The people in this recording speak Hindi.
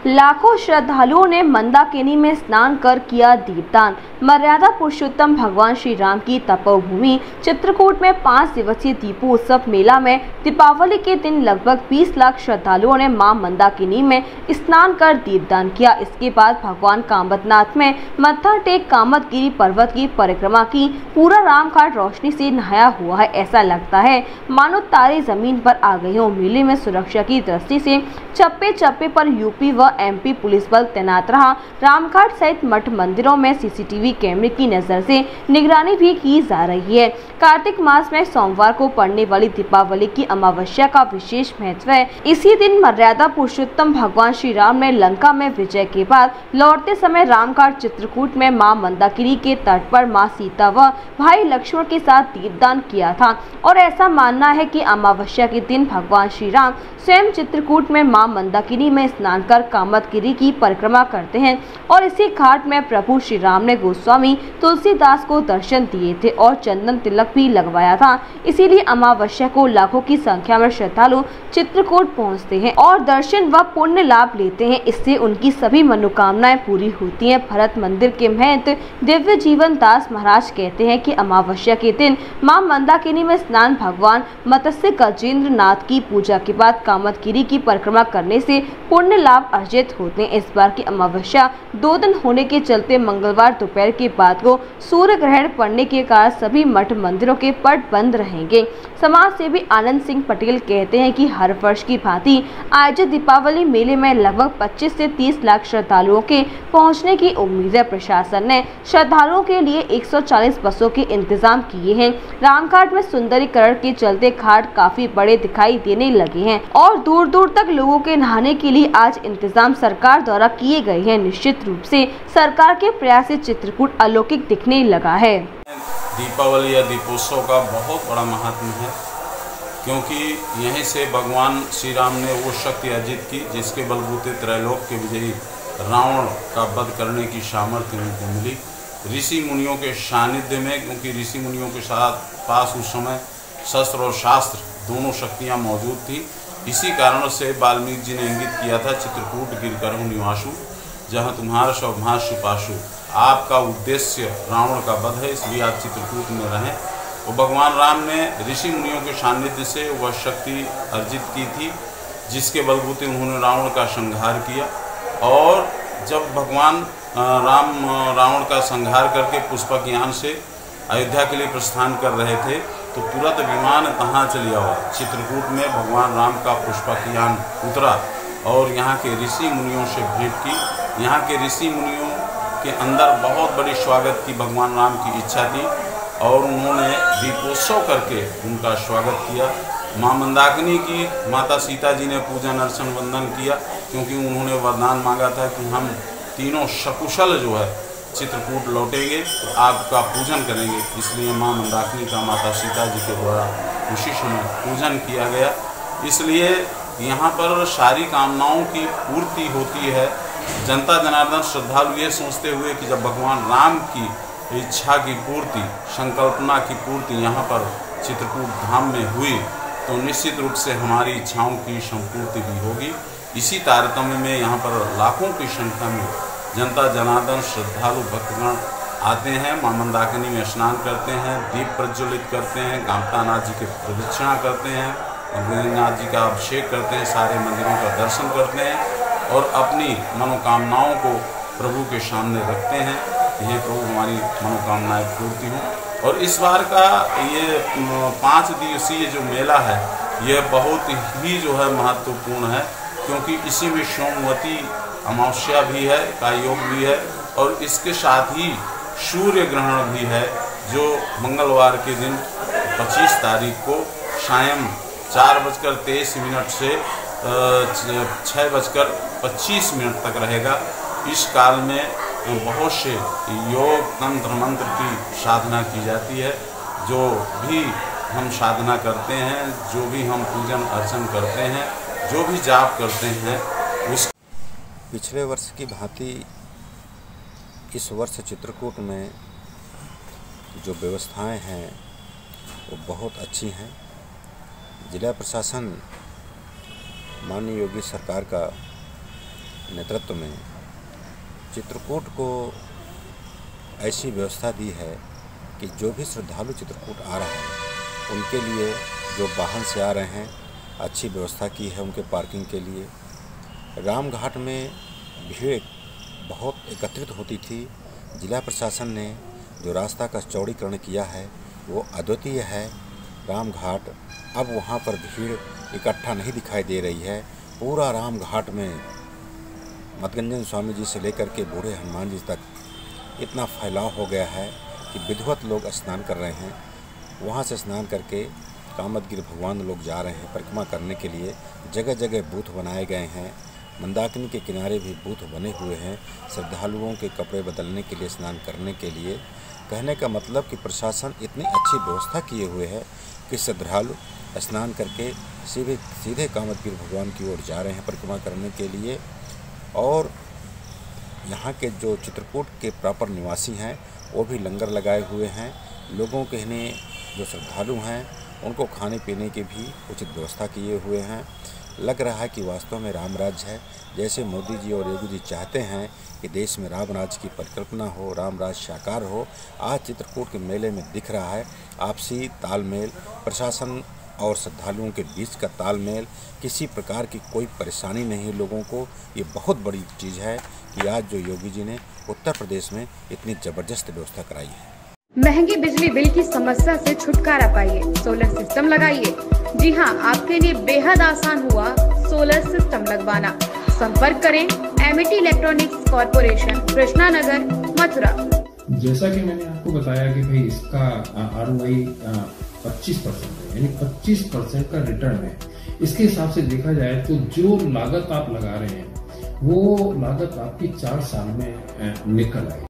लाखों श्रद्धालुओं ने मंदाकिनी में स्नान कर किया दीपदान। मर्यादा पुरुषोत्तम भगवान श्री राम की तपोभूमि चित्रकूट में 5 दिवसीय दीपोत्सव मेला में दीपावली के दिन लगभग 20 लाख श्रद्धालुओं ने मां मंदाकिनी में स्नान कर दीपदान किया। इसके बाद भगवान कामदनाथ में मत्था टेक कामदगिरी पर्वत की परिक्रमा की। पूरा रामघाट रोशनी से नहाया हुआ है। ऐसा लगता है मानो तारे जमीन पर आ गए हों। मेले में सुरक्षा की दृष्टि से चप्पे चप्पे पर यूपी व एमपी पुलिस बल तैनात रहा। रामघाट सहित मठ मंदिरों में सीसीटीवी कैमरे की नजर से निगरानी भी की जा रही है। कार्तिक मास में सोमवार को पड़ने वाली दीपावली की अमावस्या का विशेष महत्व है। इसी दिन मर्यादा पुरुषोत्तम भगवान श्री राम ने लंका में विजय के बाद लौटते समय रामघाट चित्रकूट में मां मंदाकिनी के तट पर मां सीता व भाई लक्ष्मण के साथ दीपदान किया था। और ऐसा मानना है कि अमावस्या के दिन भगवान श्री राम स्वयं चित्रकूट में मां मंदाकिनी में स्नान कर कामदगिरी की परिक्रमा करते हैं। और इसी घाट में प्रभु श्री राम ने गोस्वामी तुलसीदास को दर्शन दिए थे और चंदन तिलक भी लगवाया था। इसीलिए अमावस्या को लाखों की संख्या में श्रद्धालु चित्रकूट पहुंचते हैं और दर्शन व पुण्य लाभ लेते हैं। इससे उनकी सभी मनोकामनाएं पूरी होती हैं। भरत मंदिर के महंत दिव्य जीवन दास महाराज कहते हैं कि अमावस्या के दिन मां मंदाकिनी में स्नान भगवान मत्स्य गजेंद्र नाथ की पूजा के बाद कामदगिरी की परिक्रमा करने से पुण्य लाभ अर्जित होते हैं। इस बार की अमावस्या 2 दिन होने के चलते मंगलवार दोपहर के बाद को सूर्य ग्रहण पड़ने के कारण सभी मठ मंदिरों के पट बंद रहेंगे। समाज सेवी आनंद सिंह पटेल कहते हैं कि हर वर्ष की भांति आयोजित दीपावली मेले में लगभग 25 से 30 लाख श्रद्धालुओं के पहुंचने की उम्मीद है। प्रशासन ने श्रद्धालुओं के लिए 140 बसों के इंतजाम किए हैं। रामघाट में सुंदरीकरण के चलते घाट काफी बड़े दिखाई देने लगे हैं और दूर दूर तक लोगों के नहाने के लिए आज इंतजाम सरकार द्वारा किए गए हैं। निश्चित रूप से सरकार के प्रयास से चित्रकूट अलौकिक दिखने लगा है। दीपावली या दीपोत्सव का बहुत बड़ा महत्व है, क्योंकि यहीं से भगवान श्री राम ने वो शक्ति अर्जित की जिसके बलबूते त्रैलोक के विजयी रावण का वध करने की सामर्थ्य उनको मिली ऋषि मुनियों के सानिध्य में, क्योंकि ऋषि मुनियों के साथ पास उस समय शस्त्र और शास्त्र दोनों शक्तियाँ मौजूद थी। इसी कारण से वाल्मीकि जी ने इंगित किया था चित्रकूट गिरकरहु निवासु जहाँ तुम्हारा सौभाष्य पाशु। आपका उद्देश्य रावण का वध है, इसलिए आप चित्रकूट में रहें। तो भगवान राम ने ऋषि मुनियों के सानिध्य से वह शक्ति अर्जित की थी जिसके बलबूते उन्होंने रावण का संहार किया। और जब भगवान राम रावण का संहार करके पुष्पक यान से अयोध्या के लिए प्रस्थान कर रहे थे तो तुरंत विमान कहाँ चली आओ चित्रकूट में भगवान राम का पुष्पक यान उतरा और यहाँ के ऋषि मुनियों से भेंट की। यहाँ के ऋषि मुनियों के अंदर बहुत बड़ी स्वागत की भगवान राम की इच्छा थी और उन्होंने दीपोत्सव करके उनका स्वागत किया। मां मंदाकिनी की माता सीता जी ने पूजन अर्चन वंदन किया, क्योंकि उन्होंने वरदान मांगा था कि हम तीनों सकुशल जो है चित्रकूट लौटेंगे तो आपका पूजन करेंगे। इसलिए मां मंदाकिनी का माता सीता जी के द्वारा उसी समय पूजन किया गया। इसलिए यहाँ पर सारी कामनाओं की पूर्ति होती है। जनता जनार्दन श्रद्धालु ये सोचते हुए कि जब भगवान राम की इच्छा की पूर्ति संकल्पना की पूर्ति यहाँ पर चित्रकूट धाम में हुई तो निश्चित रूप से हमारी इच्छाओं की संपूर्ति भी होगी। इसी तारतम्य में यहाँ पर लाखों की संख्या में जनता जनार्दन श्रद्धालु भक्तगण आते हैं, मां मंदाकिनी में स्नान करते हैं, दीप प्रज्वलित करते हैं, कामतानाथ जी की प्रदक्षिणा करते हैं, गणनाथ जी का अभिषेक करते हैं, सारे मंदिरों का दर्शन करते हैं और अपनी मनोकामनाओं को प्रभु के सामने रखते हैं कि हे प्रभु हमारी मनोकामनाएं पूर्ति हों। और इस बार का ये 5 दिवसीय जो मेला है ये बहुत ही जो है महत्वपूर्ण है, क्योंकि इसी में सोमवती अमावस्या भी है का योग भी है और इसके साथ ही सूर्य ग्रहण भी है जो मंगलवार के दिन 25 तारीख को सायं 4:23 से 6:25 तक रहेगा। इस काल में बहुत से योग तंत्र मंत्र की साधना की जाती है। जो भी हम साधना करते हैं, जो भी हम पूजन अर्चन करते हैं, जो भी जाप करते हैं उस पिछले वर्ष की भांति इस वर्ष चित्रकूट में जो व्यवस्थाएं हैं वो बहुत अच्छी हैं। जिला प्रशासन माननीय योगी सरकार का नेतृत्व में चित्रकूट को ऐसी व्यवस्था दी है कि जो भी श्रद्धालु चित्रकूट आ रहे हैं उनके लिए जो वाहन से आ रहे हैं अच्छी व्यवस्था की है उनके पार्किंग के लिए। रामघाट में भीड़ बहुत एकत्रित होती थी। जिला प्रशासन ने जो रास्ता का चौड़ीकरण किया है वो अद्वितीय है। रामघाट अब वहाँ पर भीड़ इकट्ठा नहीं दिखाई दे रही है। पूरा रामघाट में मतगंजन स्वामी जी से लेकर के बूढ़े हनुमान जी तक इतना फैलाव हो गया है कि विधिवत लोग स्नान कर रहे हैं। वहाँ से स्नान करके कामदगिरि भगवान लोग जा रहे हैं परिक्रमा करने के लिए। जगह जगह बूथ बनाए गए हैं। मंदाकिनी के किनारे भी बूथ बने हुए हैं श्रद्धालुओं के कपड़े बदलने के लिए, स्नान करने के लिए। कहने का मतलब कि प्रशासन इतनी अच्छी व्यवस्था किए हुए है कि श्रद्धालु स्नान करके सीधे कामदगिरि भगवान की ओर जा रहे हैं परिक्रमा करने के लिए। और यहाँ के जो चित्रकूट के प्रॉपर निवासी हैं वो भी लंगर लगाए हुए हैं। लोगों के लिए जो श्रद्धालु हैं उनको खाने पीने की भी उचित व्यवस्था किए हुए हैं। लग रहा है कि वास्तव में राम राज्य है। जैसे मोदी जी और योगी जी चाहते हैं कि देश में राम राज्य की परिकल्पना हो, राम राज्य साकार हो, आज चित्रकूट के मेले में दिख रहा है। आपसी तालमेल, प्रशासन और श्रद्धालुओं के बीच का तालमेल, किसी प्रकार की कोई परेशानी नहीं है लोगों को। ये बहुत बड़ी चीज़ है कि आज जो योगी जी ने उत्तर प्रदेश में इतनी ज़बरदस्त व्यवस्था कराई है। महंगी बिजली बिल की समस्या से छुटकारा पाइए, सोलर सिस्टम लगाइए। जी हां, आपके लिए बेहद आसान हुआ सोलर सिस्टम लगवाना। संपर्क करें MET electronics corporation, Krishna Nagar, Mathura. जैसा कि मैंने आपको बताया कि भाई इसका ROI 25% है, यानी 25% का रिटर्न है। इसके हिसाब से देखा जाए तो जो लागत आप लगा रहे हैं वो लागत आपकी 4 साल में निकल आएगी।